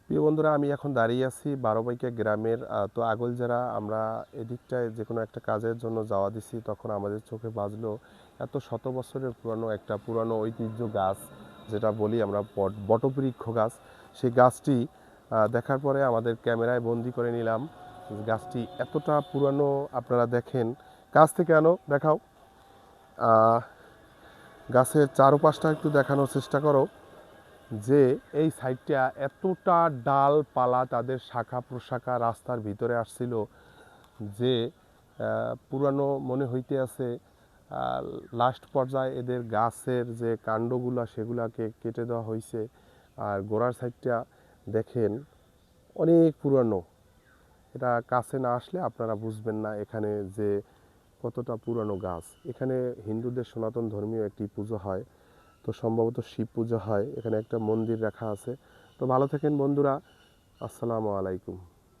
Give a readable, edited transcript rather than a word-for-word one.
প্রিয় বন্ধুরা, আমি এখন দাঁড়িয়ে আছি বারোবাইকা গ্রামের। তো আগলঝাড়া আমরা এদিকটায় যে কোনো একটা কাজের জন্য যাওয়া দিছি, তখন আমাদের চোখে বাজলো এত শত বছরের পুরানো ঐতিহ্য গাছ, যেটা বলি আমরা বটবৃক্ষ গাছ। সেই গাছটি দেখার পরে আমাদের ক্যামেরায় বন্দি করে নিলাম। গাছটি এতটা পুরানো, আপনারা দেখেন, কাছ থেকে আনো দেখাও। আহ, গাছের চারপাশটা একটু দেখানোর চেষ্টা করো, যে এই সাইডটা এতটা ডালপালা, তাদের শাখা প্রশাখা রাস্তার ভিতরে আসছিল, যে পুরানো মনে হইতে আছে। লাস্ট পর্যায়ে এদের গাছের যে কাণ্ডগুলা সেগুলাকে কেটে দেওয়া হয়েছে। আর গোড়ার সাইডটা দেখেন, অনেক পুরানো। এটা কাছে না আসলে আপনারা বুঝবেন না এখানে যে কতটা পুরানো গাছ। এখানে হিন্দুদের সনাতন ধর্মীয় একটি পুজো হয়, তো সম্ভবত শিব পূজা হয়। এখানে একটা মন্দির রাখা আছে। তো ভালো থাকেন বন্ধুরা, আসসালামু আলাইকুম।